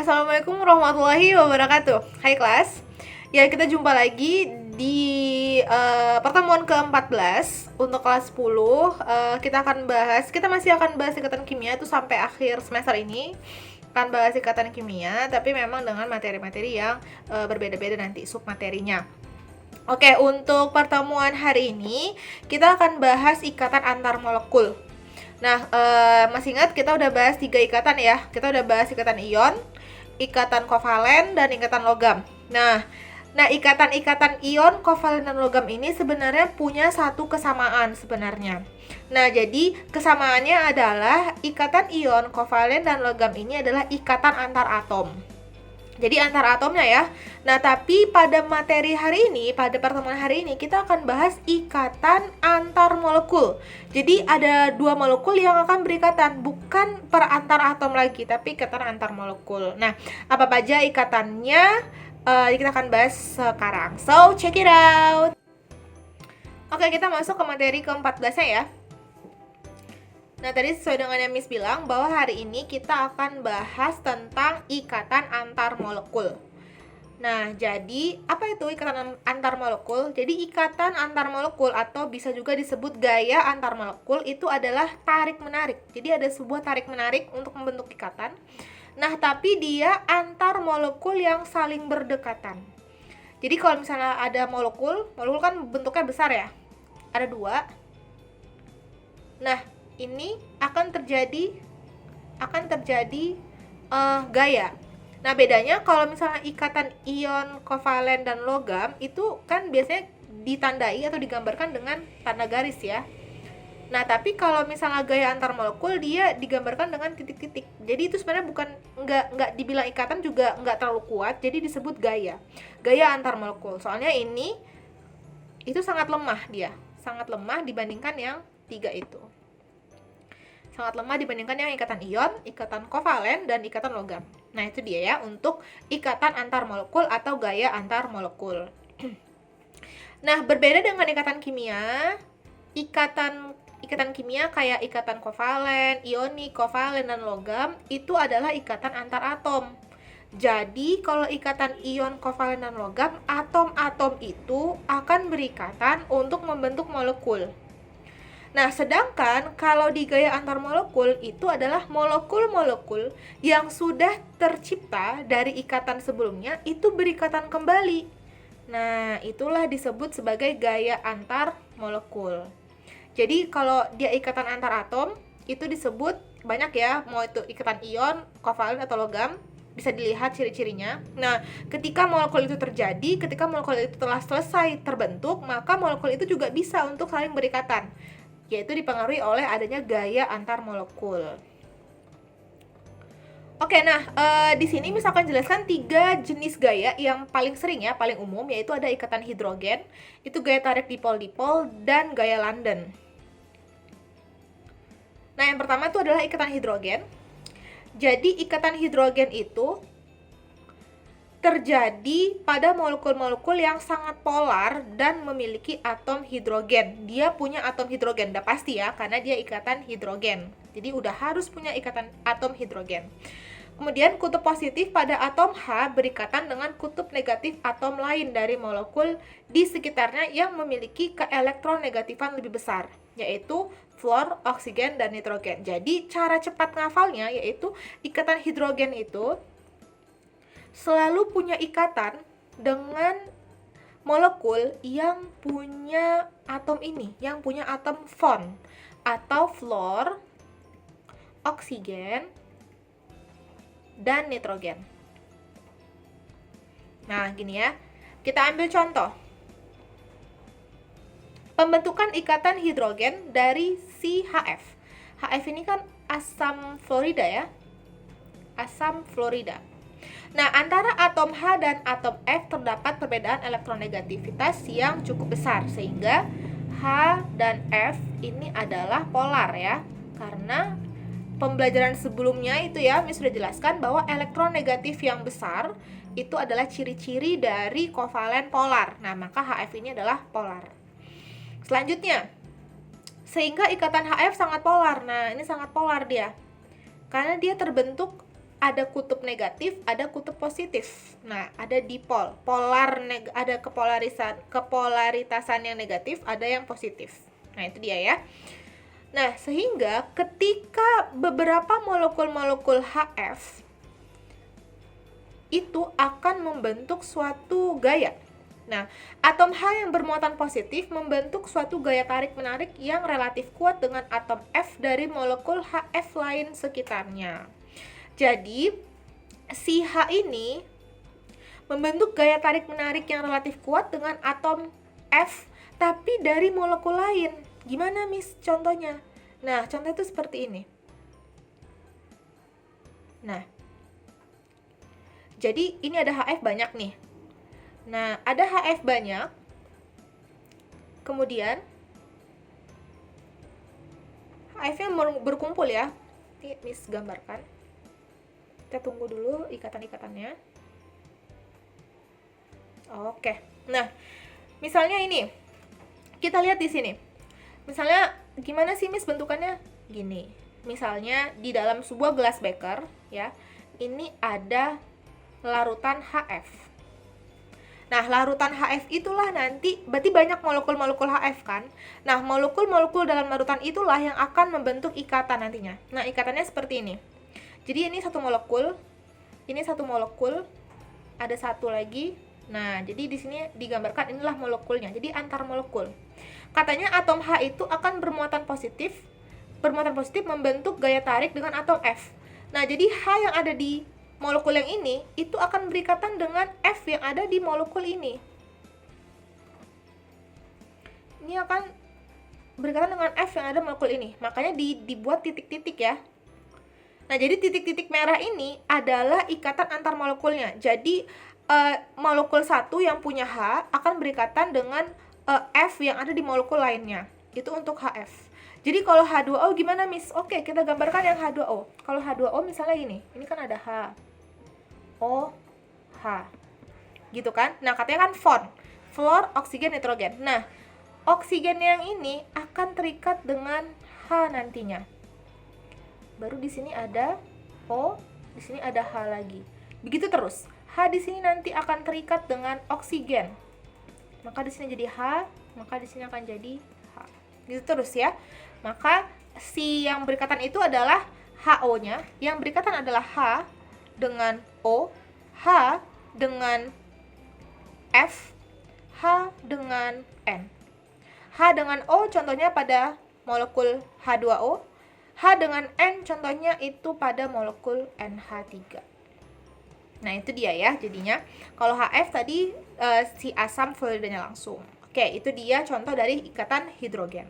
Assalamualaikum warahmatullahi wabarakatuh. Hai kelas. Ya, kita jumpa lagi di pertemuan ke-14 untuk kelas 10. Kita masih akan bahas ikatan kimia itu sampai akhir semester ini. Akan bahas ikatan kimia, tapi memang dengan materi-materi yang berbeda-beda nanti submaterinya. Oke, untuk pertemuan hari ini kita akan bahas ikatan antar molekul. Nah, masih ingat kita udah bahas 3 ikatan ya. Kita udah bahas ikatan ion, ikatan kovalen, dan ikatan logam. Nah, ikatan-ikatan ion, kovalen, dan logam ini sebenarnya punya satu kesamaan sebenarnya. Nah, jadi kesamaannya adalah ikatan ion, kovalen, dan logam ini adalah ikatan antar atom. Jadi antar atomnya ya. Nah, tapi pada materi hari ini, pada pertemuan hari ini kita akan bahas ikatan antar molekul. Jadi ada 2 molekul yang akan berikatan, bukan per antar atom lagi, tapi ikatan antar molekul. Nah, apa saja ikatannya? Kita akan bahas sekarang. So, check it out. Oke, kita masuk ke materi ke-14-nya ya. Nah, tadi sesuai dengan yang Miss bilang bahwa hari ini kita akan bahas tentang ikatan antar molekul. Nah, jadi apa itu ikatan antar molekul? Jadi ikatan antar molekul atau bisa juga disebut gaya antar molekul itu adalah tarik-menarik. Jadi ada sebuah tarik-menarik untuk membentuk ikatan. Nah, tapi dia antar molekul yang saling berdekatan. Jadi kalau misalnya ada molekul kan bentuknya besar ya. Ada 2. Nah, ini akan terjadi gaya. Nah, bedanya kalau misalnya ikatan ion, kovalen, dan logam itu kan biasanya ditandai atau digambarkan dengan tanda garis ya. Nah, tapi kalau misalnya gaya antar molekul dia digambarkan dengan titik-titik. Jadi itu sebenarnya bukan nggak dibilang ikatan juga nggak terlalu kuat, jadi disebut gaya. Gaya antar molekul. Soalnya ini itu sangat lemah dibandingkan yang 3 itu. Sangat lemah dibandingkan yang ikatan ion, ikatan kovalen, dan ikatan logam. Nah, itu dia ya untuk ikatan antar molekul atau gaya antar molekul. Nah, berbeda dengan ikatan kimia, ikatan kimia kayak ikatan kovalen, ionik, kovalen, dan logam itu adalah ikatan antar atom. Jadi, kalau ikatan ion, kovalen, dan logam, atom-atom itu akan berikatan untuk membentuk molekul. Nah, sedangkan kalau di gaya antar molekul itu adalah molekul-molekul yang sudah tercipta dari ikatan sebelumnya itu berikatan kembali. Nah, itulah disebut sebagai gaya antar molekul. Jadi, kalau dia ikatan antar atom itu disebut banyak ya, mau itu ikatan ion, kovalen, atau logam, bisa dilihat ciri-cirinya. Nah, ketika molekul itu terjadi, ketika molekul itu telah selesai terbentuk, maka molekul itu juga bisa untuk saling berikatan, yaitu dipengaruhi oleh adanya gaya antar molekul. Oke, nah di sini misalkan jelaskan 3 jenis gaya yang paling sering ya, paling umum, yaitu ada ikatan hidrogen, itu gaya tarik dipol-dipol, dan gaya London. Nah, yang pertama itu adalah ikatan hidrogen. Jadi ikatan hidrogen itu terjadi pada molekul-molekul yang sangat polar dan memiliki atom hidrogen. Dia punya atom hidrogen, udah pasti ya, karena dia ikatan hidrogen. Jadi udah harus punya ikatan atom hidrogen. Kemudian kutub positif pada atom H berikatan dengan kutub negatif atom lain dari molekul di sekitarnya yang memiliki keelektronegatifan lebih besar, yaitu fluor, oksigen, dan nitrogen. Jadi cara cepat ngafalnya yaitu ikatan hidrogen itu selalu punya ikatan dengan molekul yang punya atom ini, yang punya atom fon atau fluor, oksigen, dan nitrogen. Nah, gini ya. Kita ambil contoh. Pembentukan ikatan hidrogen dari CHF. HF ini kan asam fluorida ya. Asam fluorida. Nah, antara atom H dan atom F terdapat perbedaan elektronegativitas yang cukup besar, sehingga H dan F ini adalah polar ya. Karena pembelajaran sebelumnya itu ya, Miss sudah jelaskan bahwa elektron negatif yang besar itu adalah ciri-ciri dari kovalen polar. Nah, maka HF ini adalah polar. Selanjutnya, sehingga ikatan HF sangat polar. Nah, ini sangat polar dia. Karena dia terbentuk ada kutub negatif, ada kutub positif. Nah, ada dipol, ada kepolaritasan yang negatif, ada yang positif. Nah, itu dia ya. Nah, sehingga ketika beberapa molekul-molekul HF itu akan membentuk suatu gaya. Nah, atom H yang bermuatan positif membentuk suatu gaya tarik-menarik yang relatif kuat dengan atom F dari molekul HF lain sekitarnya. Jadi, si H ini membentuk gaya tarik-menarik yang relatif kuat dengan atom F, tapi dari molekul lain. Gimana, Miss, contohnya? Nah, contoh itu seperti ini. Nah, jadi ini ada HF banyak nih. Nah, ada HF banyak. Kemudian HF-nya berkumpul ya. Ini Miss gambarkan. Kita tunggu dulu ikatan-ikatannya. Oke. Nah, misalnya ini. Kita lihat di sini. Misalnya gimana sih Miss bentukannya? Gini. Misalnya di dalam sebuah gelas beker ya. Ini ada larutan HF. Nah, larutan HF itulah nanti, berarti banyak molekul-molekul HF kan? Nah, molekul-molekul dalam larutan itulah yang akan membentuk ikatan nantinya. Nah, ikatannya seperti ini. Jadi ini satu molekul, ini satu molekul, ada satu lagi. Nah, jadi di sini digambarkan inilah molekulnya. Jadi antar molekul. Katanya atom H itu akan bermuatan positif membentuk gaya tarik dengan atom F. Nah, jadi H yang ada di molekul yang ini itu akan berikatan dengan F yang ada di molekul ini. Ini akan berikatan dengan F yang ada di molekul ini. Makanya dibuat titik-titik ya. Nah, jadi titik-titik merah ini adalah ikatan antar molekulnya. Jadi molekul 1 yang punya H akan berikatan dengan F yang ada di molekul lainnya. Itu untuk HF. Jadi kalau H2O gimana, Miss? Oke, kita gambarkan yang H2O. Kalau H2O misalnya gini, ini kan ada H, O, H, gitu kan? Nah, katanya kan fluor, oksigen, nitrogen. Nah, oksigen yang ini akan terikat dengan H nantinya. Baru di sini ada O, di sini ada H lagi. Begitu terus. H di sini nanti akan terikat dengan oksigen. Maka di sini jadi H, maka di sini akan jadi H. Gitu terus ya. Maka si yang berikatan itu adalah HO-nya, yang berikatan adalah H dengan O, H dengan F, H dengan N. H dengan O contohnya pada molekul H2O, H dengan N contohnya itu pada molekul NH3. Nah, itu dia ya jadinya. Kalau HF tadi si asam fluoridanya langsung. Oke, itu dia contoh dari ikatan hidrogen.